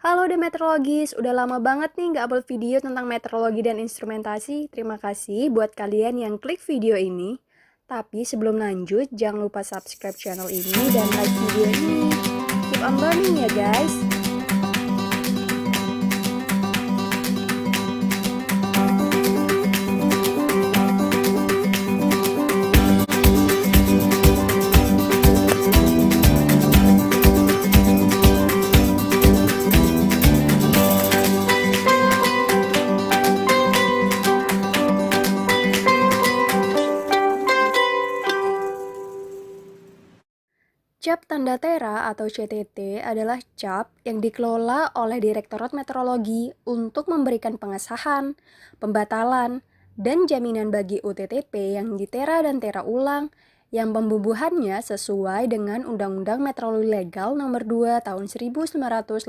Halo Demetrologis, udah lama banget nih nggak upload video tentang meteorologi dan instrumentasi. Terima kasih buat kalian yang klik video ini. Tapi sebelum lanjut, jangan lupa subscribe channel ini dan like video ini. Keep on learning ya guys. Cap Tanda Tera atau CTT adalah cap yang dikelola oleh Direktorat Meteorologi untuk memberikan pengesahan, pembatalan, dan jaminan bagi UTTP yang ditera dan tera ulang yang pembubuhannya sesuai dengan Undang-Undang Meteorologi Legal Nomor 2 Tahun 1981.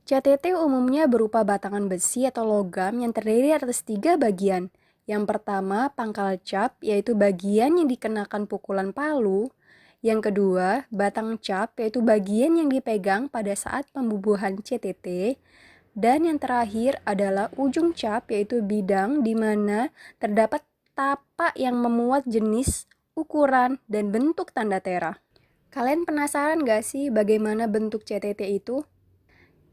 CTT umumnya berupa batangan besi atau logam yang terdiri atas 3 bagian. Yang pertama, pangkal cap, yaitu bagian yang dikenakan pukulan palu. Yang kedua, batang cap, yaitu bagian yang dipegang pada saat pembubuhan CTT. Dan yang terakhir adalah ujung cap, yaitu bidang di mana terdapat tapak yang memuat jenis, ukuran, dan bentuk tanda tera. Kalian penasaran gak sih bagaimana bentuk CTT itu?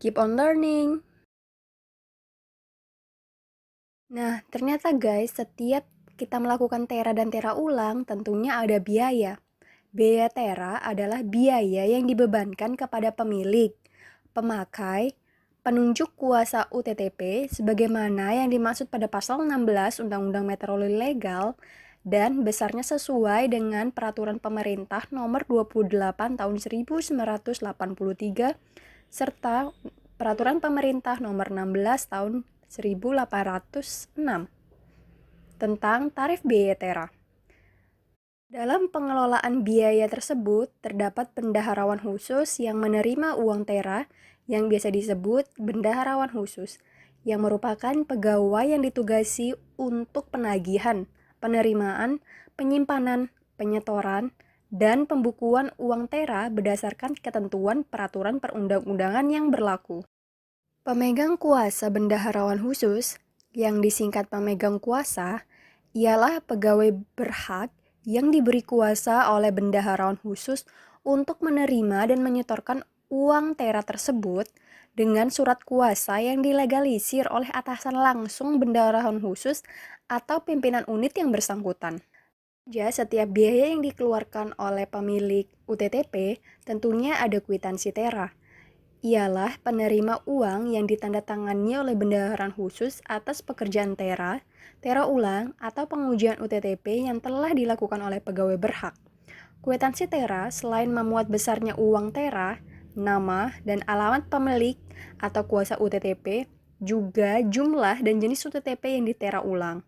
Keep on learning! Nah, ternyata guys, setiap kita melakukan tera dan tera ulang, tentunya ada biaya. Biaya tera adalah biaya yang dibebankan kepada pemilik, pemakai, penunjuk kuasa UTTP sebagaimana yang dimaksud pada pasal 16 Undang-Undang Meteorologi Legal dan besarnya sesuai dengan peraturan pemerintah nomor 28 tahun 1983 serta peraturan pemerintah nomor 16 tahun 1806 tentang tarif biaya tera. Dalam pengelolaan biaya tersebut, terdapat bendaharawan khusus yang menerima uang tera yang biasa disebut bendaharawan khusus, yang merupakan pegawai yang ditugasi untuk penagihan, penerimaan, penyimpanan, penyetoran, dan pembukuan uang tera berdasarkan ketentuan peraturan perundang-undangan yang berlaku. Pemegang kuasa bendaharawan khusus, yang disingkat pemegang kuasa, ialah pegawai berhak yang diberi kuasa oleh bendaharawan khusus untuk menerima dan menyetorkan uang tera tersebut dengan surat kuasa yang dilegalisir oleh atasan langsung bendaharawan khusus atau pimpinan unit yang bersangkutan. Setiap biaya yang dikeluarkan oleh pemilik UTTP tentunya ada kwitansi tera. Ialah penerima uang yang ditandatangani oleh bendaharawan khusus atas pekerjaan tera, tera ulang, atau pengujian UTTP yang telah dilakukan oleh pegawai berhak. Kwitansi tera selain memuat besarnya uang tera, nama dan alamat pemilik atau kuasa UTTP, juga jumlah dan jenis UTTP yang ditera ulang,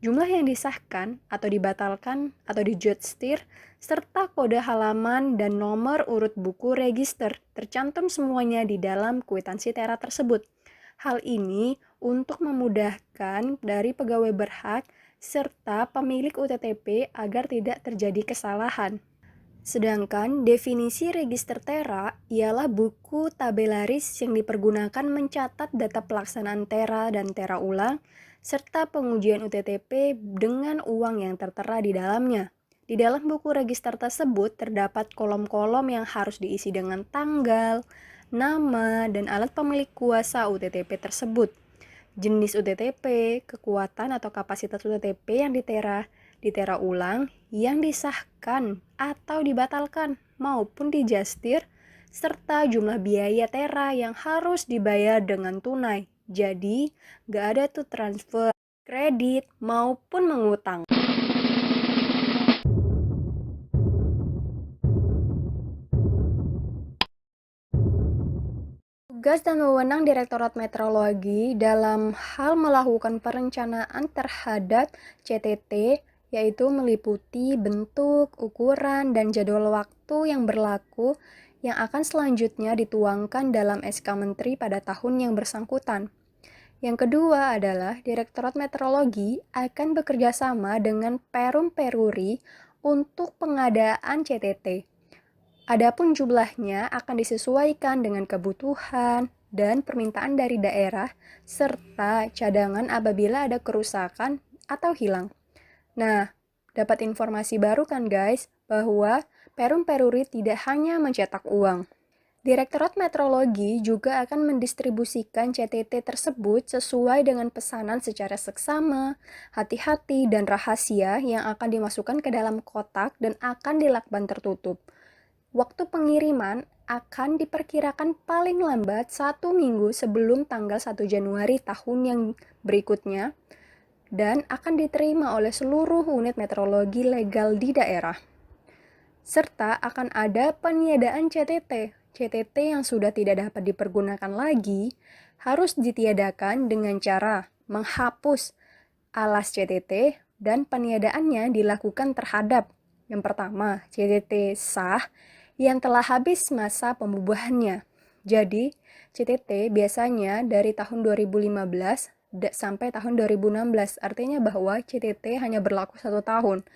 jumlah yang disahkan atau dibatalkan atau dijustir, serta kode halaman dan nomor urut buku register tercantum semuanya di dalam kwitansi tera tersebut. Hal ini untuk memudahkan dari pegawai berhak serta pemilik UTTP agar tidak terjadi kesalahan. Sedangkan definisi register tera ialah buku tabelaris yang dipergunakan mencatat data pelaksanaan tera dan tera ulang serta pengujian UTTP dengan uang yang tertera di dalamnya. Di dalam buku register tersebut terdapat kolom-kolom yang harus diisi dengan tanggal, nama, dan alat pemilik kuasa UTTP tersebut, jenis UTTP, kekuatan atau kapasitas UTTP yang ditera ulang, yang disahkan atau dibatalkan maupun dijustir, serta jumlah biaya tera yang harus dibayar dengan tunai. Jadi, gak ada tuh transfer, kredit, maupun mengutang. Tugas dan wewenang Direktorat Meteorologi dalam hal melakukan perencanaan terhadap CTT yaitu meliputi bentuk, ukuran, dan jadwal waktu yang berlaku yang akan selanjutnya dituangkan dalam SK Menteri pada tahun yang bersangkutan. Yang kedua adalah Direktorat Meteorologi akan bekerja sama dengan Perum Peruri untuk pengadaan CTT. Adapun jumlahnya akan disesuaikan dengan kebutuhan dan permintaan dari daerah, serta cadangan apabila ada kerusakan atau hilang. Nah, dapat informasi baru kan guys, bahwa Perum Peruri tidak hanya mencetak uang. Direktorat Metrologi juga akan mendistribusikan CTT tersebut sesuai dengan pesanan secara seksama, hati-hati, dan rahasia yang akan dimasukkan ke dalam kotak dan akan dilakban tertutup. Waktu pengiriman akan diperkirakan paling lambat 1 minggu sebelum tanggal 1 Januari tahun yang berikutnya dan akan diterima oleh seluruh unit meteorologi legal di daerah. Serta akan ada peniadaan CTT. CTT yang sudah tidak dapat dipergunakan lagi harus ditiadakan dengan cara menghapus alas CTT dan peniadaannya dilakukan terhadap yang pertama, CTT sah yang telah habis masa pembubahannya. Jadi, CTT biasanya dari tahun 2015 sampai tahun 2016, artinya bahwa CTT hanya berlaku 1 tahun.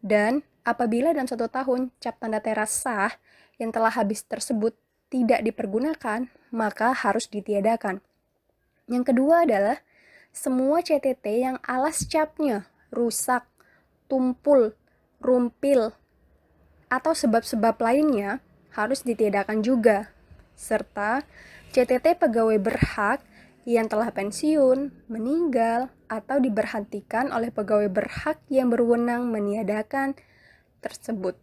Dan apabila dalam 1 tahun cap tanda teras sah yang telah habis tersebut tidak dipergunakan, maka harus ditiadakan. Yang kedua adalah semua CTT yang alas capnya rusak, tumpul, rumpil, atau sebab-sebab lainnya harus ditiadakan juga. Serta CTT pegawai berhak yang telah pensiun, meninggal, atau diberhentikan oleh pegawai berhak yang berwenang meniadakan tersebut.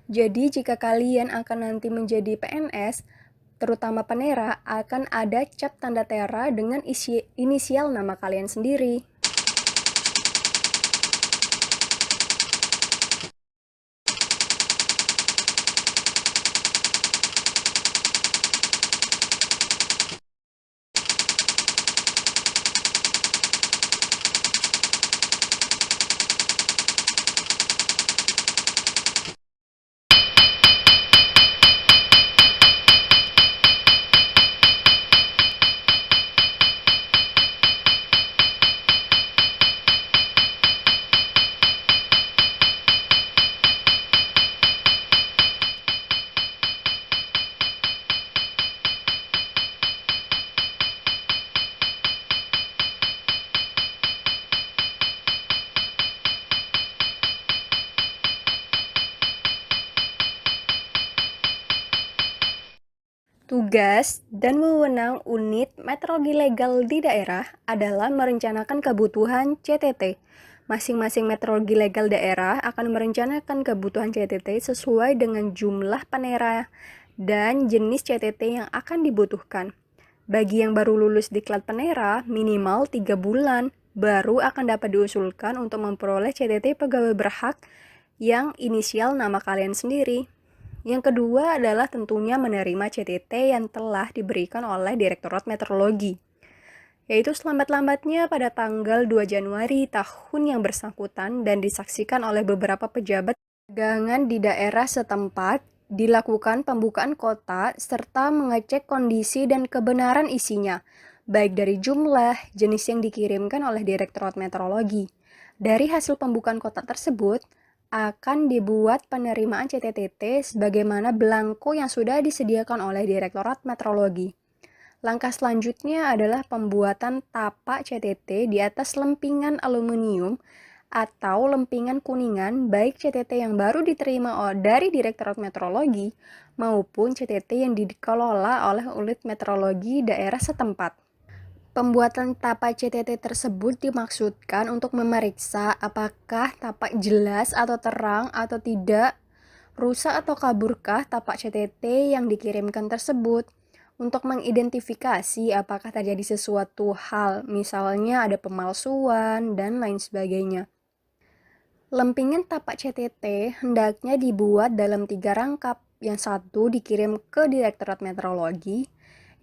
Jadi jika kalian akan nanti menjadi PNS, terutama penera, akan ada cap tanda tera dengan inisial nama kalian sendiri. Tugas dan wewenang unit meteorologi legal di daerah adalah merencanakan kebutuhan CTT. Masing-masing meteorologi legal daerah akan merencanakan kebutuhan CTT sesuai dengan jumlah panera dan jenis CTT yang akan dibutuhkan. Bagi yang baru lulus diklat panera, minimal 3 bulan baru akan dapat diusulkan untuk memperoleh CTT pegawai berhak yang inisial nama kalian sendiri. Yang kedua adalah tentunya menerima CTT yang telah diberikan oleh Direktorat Meteorologi, yaitu selambat-lambatnya pada tanggal 2 Januari tahun yang bersangkutan dan disaksikan oleh beberapa pejabat dagangan di daerah setempat, dilakukan pembukaan kotak serta mengecek kondisi dan kebenaran isinya, baik dari jumlah, jenis yang dikirimkan oleh Direktorat Meteorologi. Dari hasil pembukaan kotak tersebut, akan dibuat penerimaan CTTT sebagaimana belangko yang sudah disediakan oleh Direktorat Meteorologi. Langkah selanjutnya adalah pembuatan tapak CTT di atas lempingan aluminium atau lempingan kuningan baik CTT yang baru diterima dari Direktorat Meteorologi maupun CTT yang dikelola oleh unit meteorologi daerah setempat. Pembuatan tapak CTT tersebut dimaksudkan untuk memeriksa apakah tapak jelas atau terang atau tidak, rusak atau kaburkah tapak CTT yang dikirimkan tersebut, untuk mengidentifikasi apakah terjadi sesuatu hal, misalnya ada pemalsuan dan lain sebagainya. Lempingan tapak CTT hendaknya dibuat dalam 3 rangkap, yang satu dikirim ke Direktorat Meteorologi,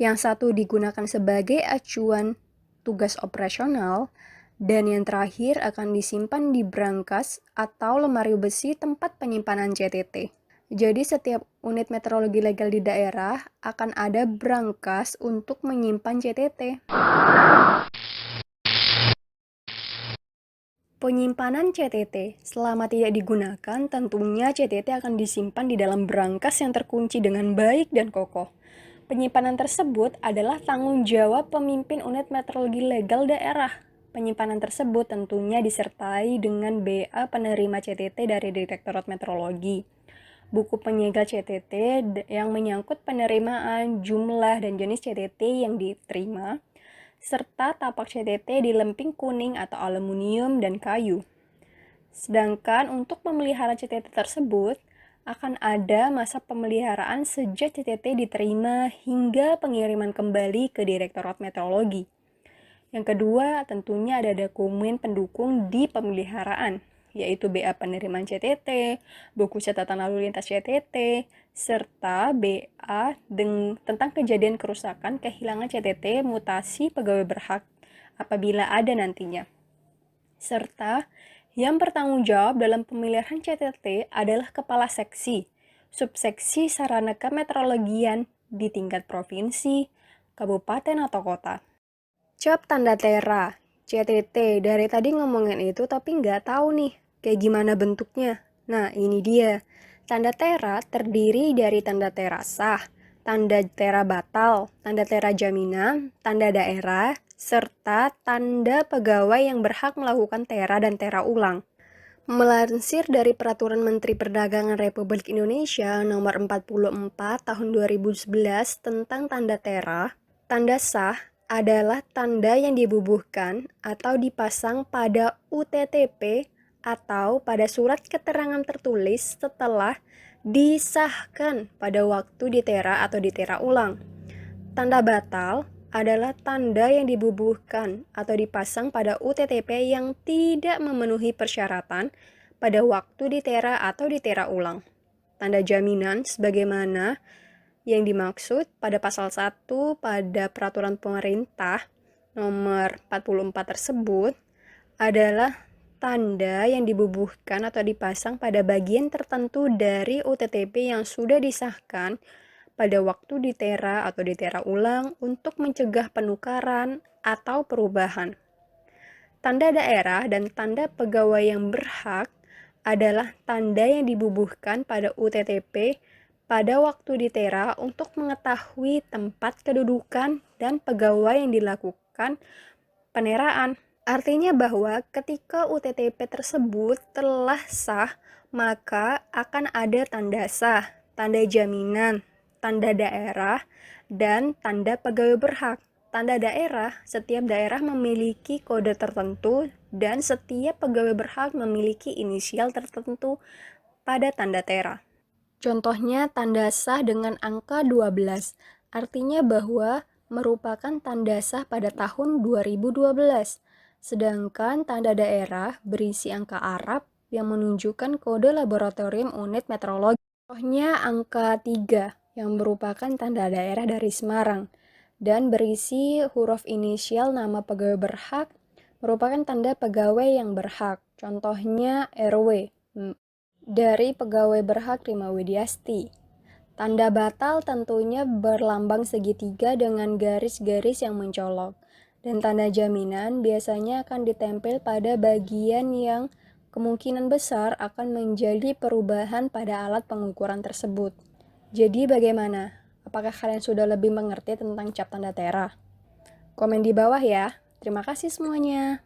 yang satu digunakan sebagai acuan tugas operasional, dan yang terakhir akan disimpan di brankas atau lemari besi tempat penyimpanan CTT. Jadi setiap unit meteorologi legal di daerah akan ada brankas untuk menyimpan CTT. Penyimpanan CTT. Selama tidak digunakan, tentunya CTT akan disimpan di dalam berangkas yang terkunci dengan baik dan kokoh. Penyimpanan tersebut adalah tanggung jawab pemimpin unit meteorologi legal daerah. Penyimpanan tersebut tentunya disertai dengan BA penerima CTT dari Direktorat Meteorologi. Buku penyegel CTT yang menyangkut penerimaan, jumlah, dan jenis CTT yang diterima, serta tapak CTT di lemping kuning atau aluminium dan kayu. Sedangkan untuk memelihara CTT tersebut, akan ada masa pemeliharaan sejak CTT diterima hingga pengiriman kembali ke Direktorat Meteorologi. Yang kedua, tentunya ada dokumen pendukung di pemeliharaan, yaitu BA penerimaan CTT, buku catatan lalu lintas CTT, serta BA tentang kejadian kerusakan kehilangan CTT mutasi pegawai berhak apabila ada nantinya. Serta yang bertanggung jawab dalam pemeliharaan CTT adalah Kepala Seksi, Subseksi Sarana Kemeteorologian di tingkat provinsi, kabupaten atau kota. Cap tanda tera, CTT, dari tadi ngomongin itu tapi nggak tahu nih kayak gimana bentuknya. Nah ini dia, tanda tera terdiri dari tanda tera sah, tanda tera batal, tanda tera jaminan, tanda daerah, serta tanda pegawai yang berhak melakukan tera dan tera ulang. Melansir dari Peraturan Menteri Perdagangan Republik Indonesia Nomor 44 Tahun 2011 tentang tanda tera, tanda sah adalah tanda yang dibubuhkan atau dipasang pada UTTP atau pada surat keterangan tertulis setelah disahkan pada waktu ditera atau ditera ulang. Tanda batal adalah tanda yang dibubuhkan atau dipasang pada UTTP yang tidak memenuhi persyaratan pada waktu ditera atau ditera ulang. Tanda jaminan sebagaimana yang dimaksud pada pasal 1 pada Peraturan Pemerintah Nomor 44 tersebut adalah tanda yang dibubuhkan atau dipasang pada bagian tertentu dari UTTP yang sudah disahkan pada waktu ditera atau ditera ulang untuk mencegah penukaran atau perubahan. Tanda daerah dan tanda pegawai yang berhak adalah tanda yang dibubuhkan pada UTTP pada waktu ditera untuk mengetahui tempat kedudukan dan pegawai yang dilakukan peneraan. Artinya bahwa ketika UTTP tersebut telah sah, maka akan ada tanda sah, tanda jaminan, tanda daerah, dan tanda pegawai berhak. Tanda daerah, setiap daerah memiliki kode tertentu dan setiap pegawai berhak memiliki inisial tertentu pada tanda tera. Contohnya tanda sah dengan angka 12, artinya bahwa merupakan tanda sah pada tahun 2012. Sedangkan tanda daerah berisi angka Arab yang menunjukkan kode laboratorium unit meteorologi. Contohnya angka 3 yang merupakan tanda daerah dari Semarang dan berisi huruf inisial nama pegawai berhak merupakan tanda pegawai yang berhak. Contohnya RW dari pegawai berhak Rima Widiasti. Tanda batal tentunya berlambang segitiga dengan garis-garis yang mencolok. Dan tanda jaminan biasanya akan ditempel pada bagian yang kemungkinan besar akan menjadi perubahan pada alat pengukuran tersebut. Jadi bagaimana? Apakah kalian sudah lebih mengerti tentang cap tanda tera? Komen di bawah ya. Terima kasih semuanya.